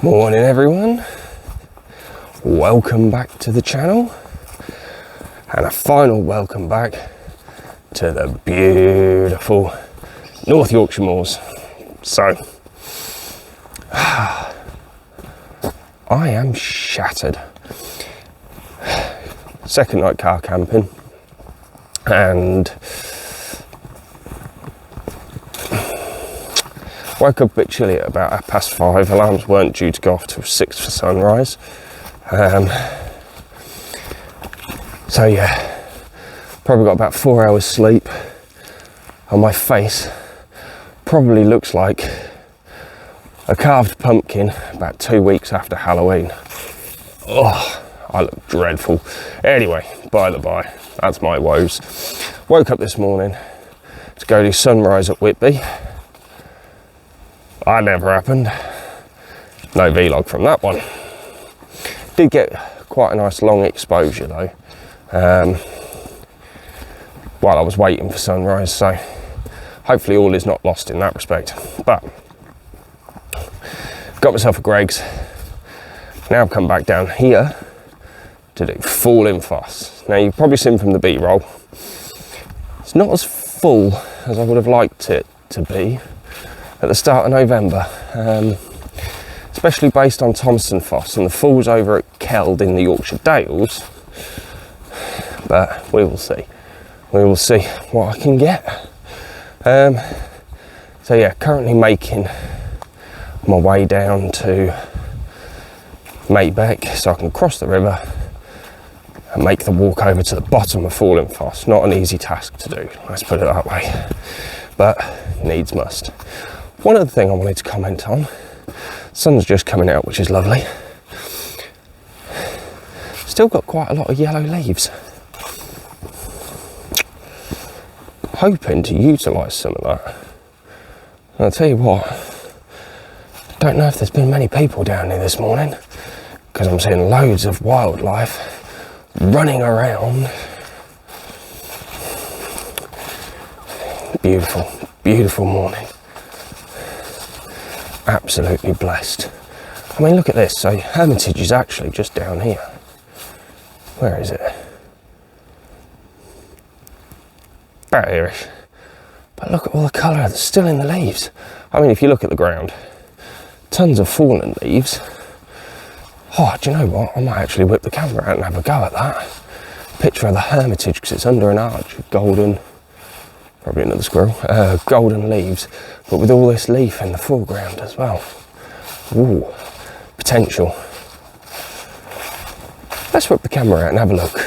Morning everyone, welcome back to the channel and a final welcome back to the beautiful North Yorkshire Moors. So I am shattered. Second night car camping and woke up a bit chilly at about 5:30. Alarms weren't due to go off till 6 for sunrise. So yeah, probably got about 4 hours sleep. On my face probably looks like a carved pumpkin about 2 weeks after Halloween. Oh, I look dreadful. Anyway, by the by, that's my woes. Woke up this morning to go do sunrise at Whitby. That never happened. No vlog from that one. Did get quite a nice long exposure though, while I was waiting for sunrise, so hopefully all is not lost in that respect. But got myself a Greggs. Now I've come back down here to do Falling Foss. Now you've probably seen from the B-roll, it's not as full as I would have liked it to be at the start of November, especially based on Thompson Foss and the falls over at Keld in the Yorkshire Dales. But we will see. We will see what I can get. So yeah, currently making my way down to Maybeck so I can cross the river and make the walk over to the bottom of Falling Foss. Not an easy task to do, let's put it that way, but needs must. One other thing I wanted to comment on, sun's just coming out, which is lovely. Still got quite a lot of yellow leaves. Hoping to utilise some of that. And I'll tell you what, don't know if there's been many people down here this morning, because I'm seeing loads of wildlife running around. Beautiful, beautiful morning. Absolutely blessed. I mean, look at this. So Hermitage is actually just down here. Where is it? About here-ish. But look at all the colour that's still in the leaves. I mean, if you look at the ground, tons of fallen leaves. Oh, do you know what? I might actually whip the camera out and have a go at that. Picture of the Hermitage, because it's under an arch of golden, probably another squirrel, golden leaves, but with all this leaf in the foreground as well. Ooh, potential. Let's whip the camera out and have a look.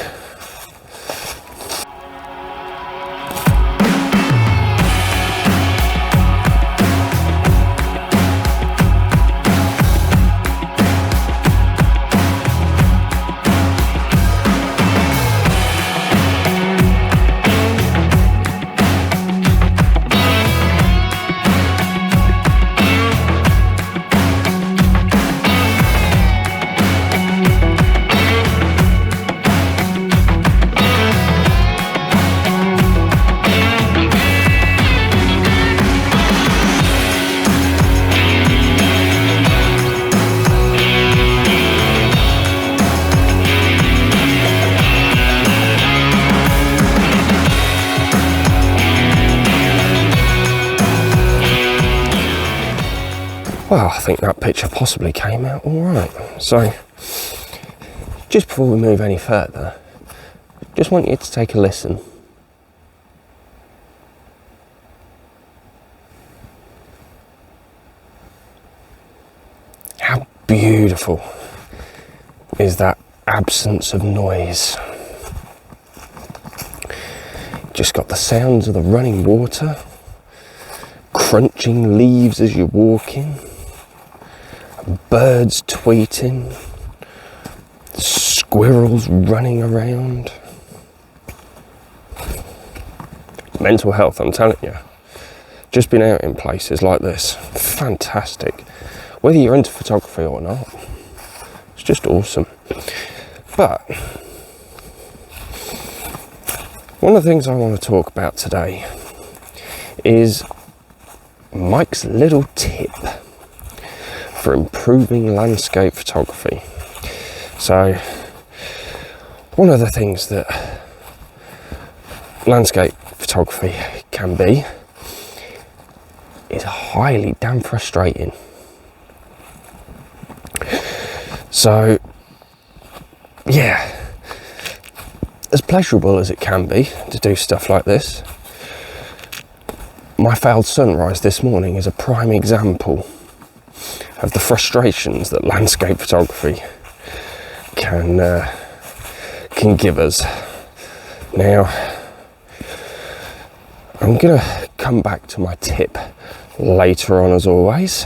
Well, I think that picture possibly came out all right. So, just before we move any further, just want you to take a listen. How beautiful is that absence of noise? Just got the sounds of the running water, crunching leaves as you're walking, birds tweeting, squirrels running around. Mental health, I'm telling you. Just been out in places like this. Fantastic. Whether you're into photography or not, it's just awesome. But one of the things I want to talk about today is Mike's little tip for improving landscape photography. So one of the things that landscape photography can be is highly damn frustrating. So yeah, as pleasurable as it can be to do stuff like this, my failed sunrise this morning is a prime example of the frustrations that landscape photography can give us. Now, I'm gonna come back to my tip later on as always,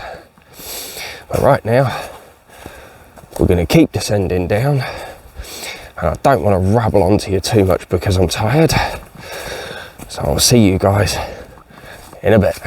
but right now we're gonna keep descending down, and I don't want to rabble on to you too much because I'm tired, so I'll see you guys in a bit.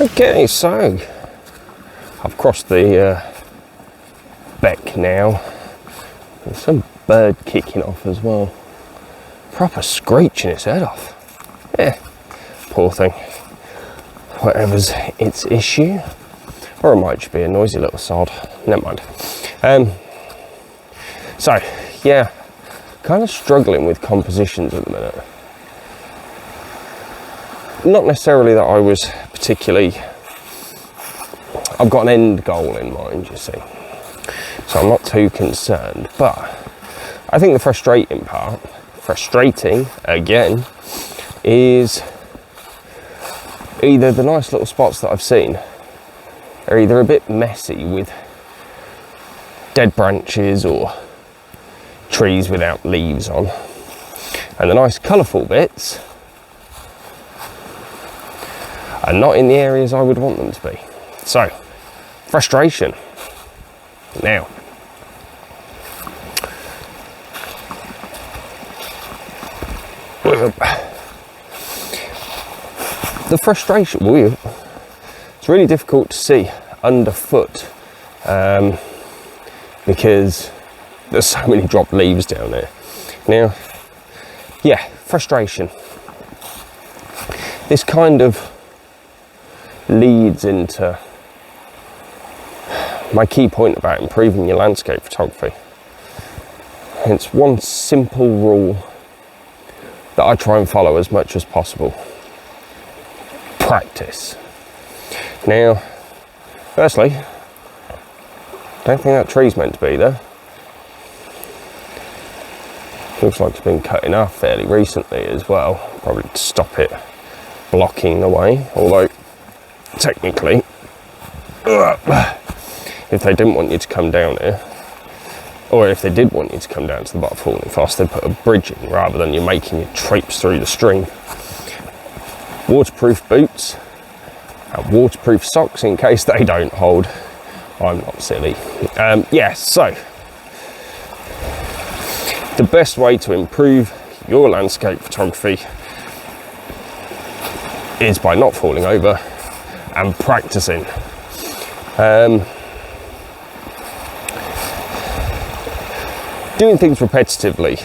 Okay, so I've crossed the beck now. There's some bird kicking off as well. Proper screeching its head off. Yeah, poor thing. Whatever's its issue. Or it might just be a noisy little sod. Never mind. So, yeah, kind of struggling with compositions at the minute. Not necessarily that I was particularly, I've got an end goal in mind, you see, so I'm not too concerned, but I think the frustrating again, is either the nice little spots that I've seen are either a bit messy with dead branches or trees without leaves on, and the nice colourful bits are not in the areas I would want them to be. So, frustration. Now, the frustration, it's really difficult to see underfoot because there's so many dropped leaves down there. Now, yeah, frustration. This kind of leads into my key point about improving your landscape photography. It's one simple rule that I try and follow as much as possible. Practice. Now, firstly, I don't think that tree's meant to be there. Looks like it's been cut in half fairly recently as well, probably to stop it blocking the way, although technically, if they didn't want you to come down here, or if they did want you to come down to the bottom of Falling Foss, they'd put a bridge in rather than you making you traipse through the stream. Waterproof boots and waterproof socks in case they don't hold. I'm not silly. Yeah, so the best way to improve your landscape photography is by not falling over and practicing. Doing things repetitively,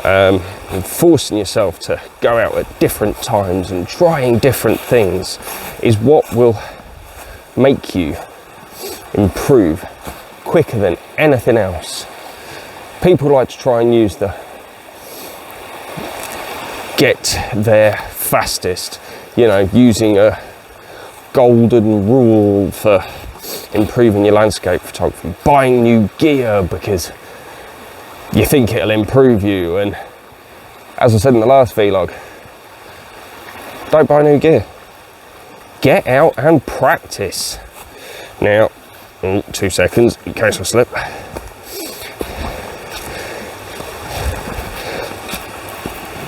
and forcing yourself to go out at different times and trying different things is what will make you improve quicker than anything else. People like to try and use the get there fastest, you know, using a golden rule for improving your landscape photography, buying new gear because you think it'll improve you. And as I said in the last vlog, don't buy new gear, get out and practice. Now, 2 seconds in case I slip.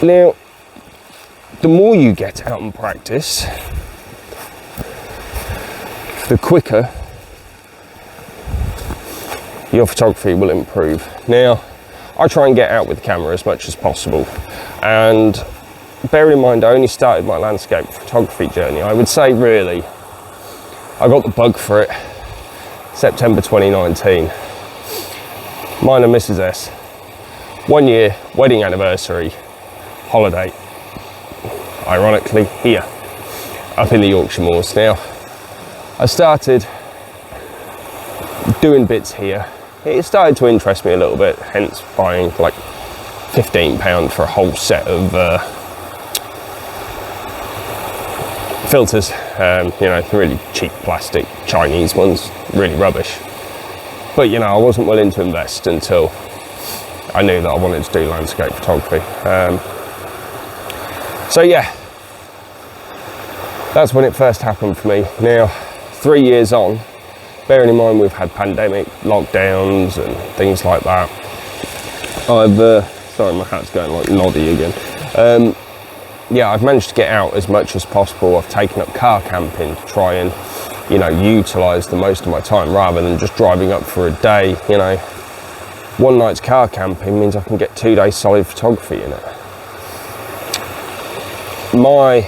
Now, the more you get out and practice, the quicker your photography will improve. Now, I try and get out with the camera as much as possible, and bear in mind I only started my landscape photography journey, I would say really, I got the bug for it September 2019. Mine and Mrs. S. 1 year, wedding anniversary, holiday. Ironically, here, up in the Yorkshire Moors. Now, I started doing bits here. It started to interest me a little bit, hence buying like £15 for a whole set of filters. You know, really cheap plastic Chinese ones, really rubbish. But you know, I wasn't willing to invest until I knew that I wanted to do landscape photography. So yeah, that's when it first happened for me. Now, 3 years on, bearing in mind we've had pandemic lockdowns and things like that, I've sorry, my hat's going like noddy again. Yeah, I've managed to get out as much as possible. I've taken up car camping to try and, you know, utilise the most of my time rather than just driving up for a day. You know, one night's car camping means I can get 2 days solid photography in it. My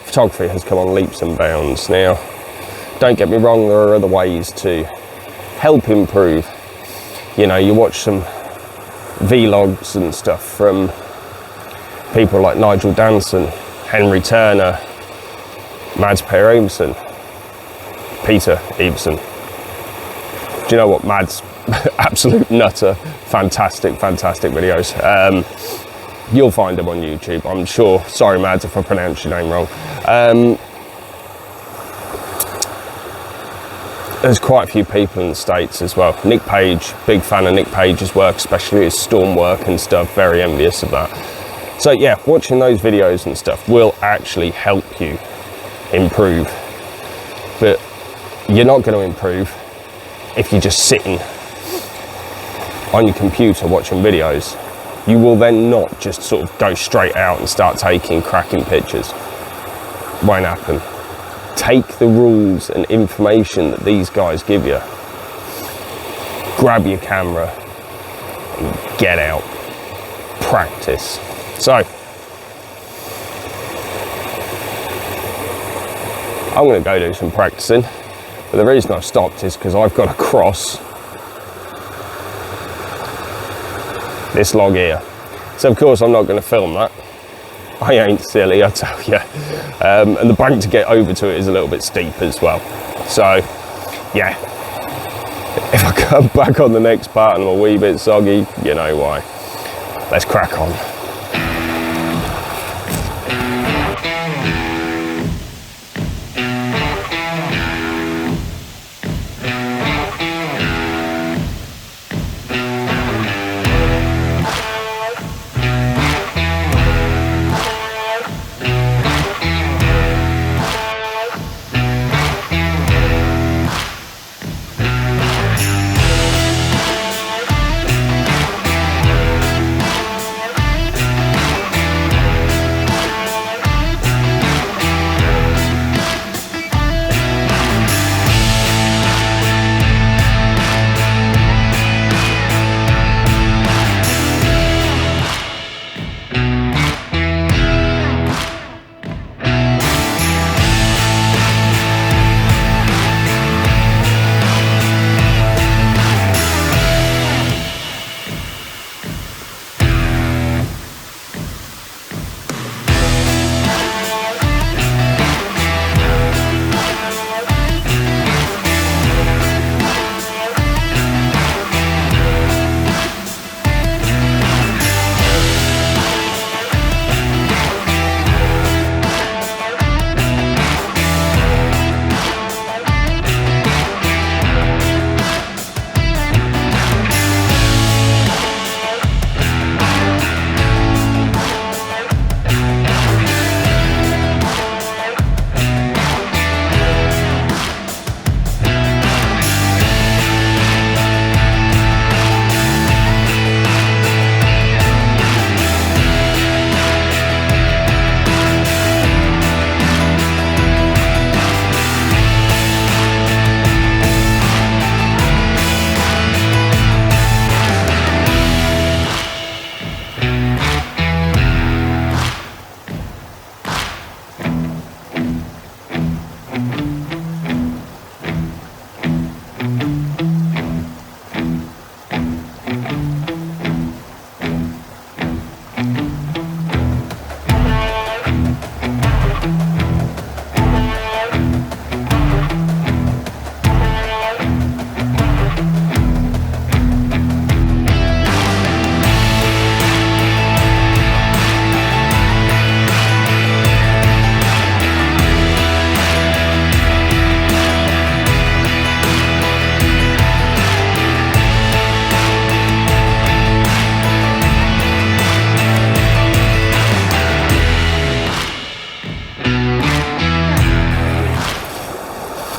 photography has come on leaps and bounds. Now, don't get me wrong, there are other ways to help improve. You know, you watch some vlogs and stuff from people like Nigel Danson, Henry Turner, Mads Per Eveson, Peter Eveson. Do you know what? Mads, absolute nutter, fantastic videos. You'll find them on YouTube, I'm sure. Sorry, Mads, if I pronounced your name wrong. There's quite a few people in the States as well. Nick Page, big fan of Nick Page's work, especially his storm work and stuff, very envious of that. So yeah, watching those videos and stuff will actually help you improve. But you're not going to improve if you're just sitting on your computer watching videos. You will then not just sort of go straight out and start taking cracking pictures. Won't happen. Take the rules and information that these guys give you, grab your camera and get out, practice. So I'm going to go do some practicing, but the reason I've stopped is because I've got to cross this log here. So of course I'm not going to film that. I ain't silly, I tell you. And the bank to get over to it is a little bit steep as well. So yeah, if I come back on the next part and I'm a wee bit soggy, you know why. Let's crack on.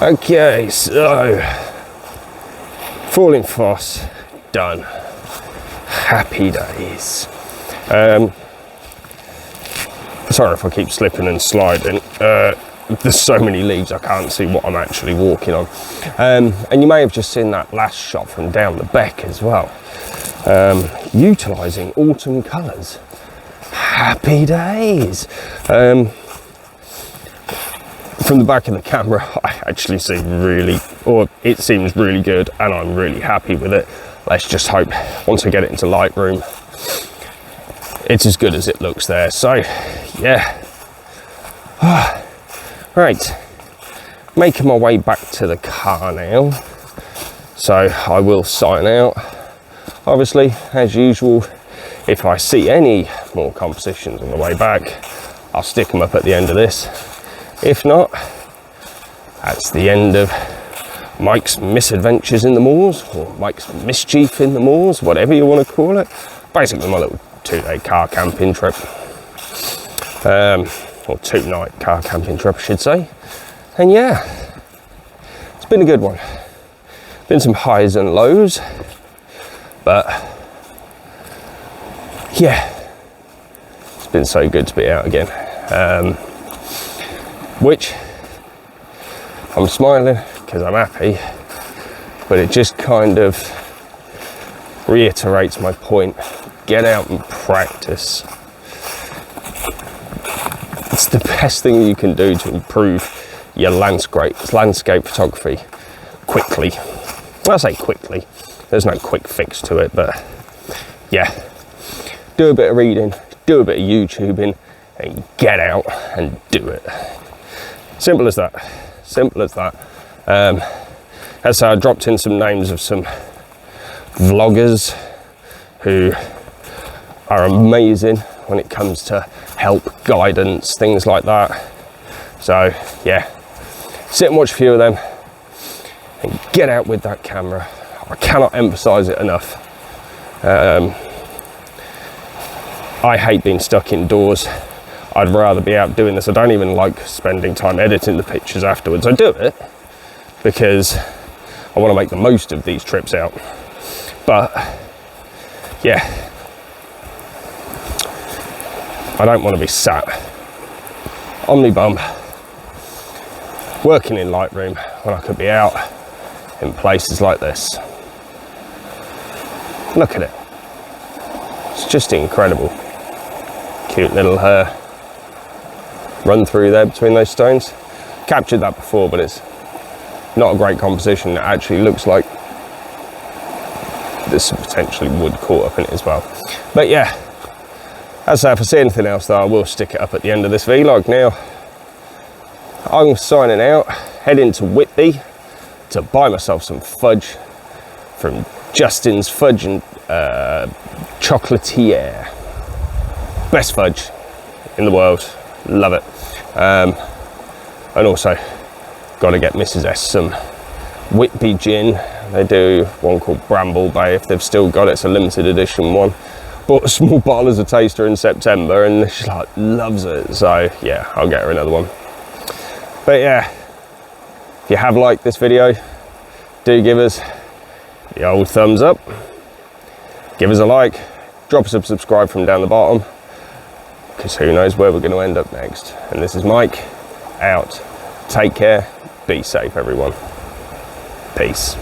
Okay, so Falling Foss done. Happy days. Sorry if I keep slipping and sliding. There's so many leaves I can't see what I'm actually walking on. And you may have just seen that last shot from down the beck as well. Utilising autumn colours. Happy days. From the back of the camera, I actually see it seems really good, and I'm really happy with it. Let's just hope once I get it into Lightroom, it's as good as it looks there. So yeah. Right, making my way back to the car now. So I will sign out. Obviously, as usual, if I see any more compositions on the way back, I'll stick them up at the end of this. If not, that's the end of Mike's misadventures in the moors, or Mike's mischief in the moors, whatever you want to call it. Basically my little 2-day car camping trip. Or 2-night car camping trip, I should say. And yeah, it's been a good one. Been some highs and lows, but yeah, it's been so good to be out again. Which I'm smiling because I'm happy, but it just kind of reiterates my point. Get out and practice. It's the best thing you can do to improve your landscape photography quickly. Well, I say quickly, there's no quick fix to it, but yeah, do a bit of reading, do a bit of YouTubing, and get out and do it. Simple as that. Simple as that. As I dropped in some names of some vloggers who are amazing when it comes to help, guidance, things like that. So yeah, sit and watch a few of them and get out with that camera. I cannot emphasize it enough. I hate being stuck indoors. I'd rather be out doing this. I don't even like spending time editing the pictures afterwards. I do it because I want to make the most of these trips out. But yeah, I don't want to be sat on my bum working in Lightroom when I could be out in places like this. Look at it. It's just incredible. Cute little run through there between those stones. Captured that before, but it's not a great composition. It actually looks like there's some potentially wood caught up in it as well. But yeah, as I say, if I see anything else though, I will stick it up at the end of this vlog. Now, I'm signing out, heading to Whitby to buy myself some fudge from Justin's Fudge and Chocolatier. Best fudge in the world. Love it. And also got to get Mrs. S some Whitby gin. They do one called Bramble Bay if they've still got it. It's a limited edition one. Bought a small bottle as a taster in September and she like loves it. So yeah, I'll get her another one. But yeah, if you have liked this video, do give us the old thumbs up. Give us a like. Drop us a subscribe from down the bottom, because who knows where we're going to end up next. And this is Mike, out. Take care. Be safe, everyone. Peace.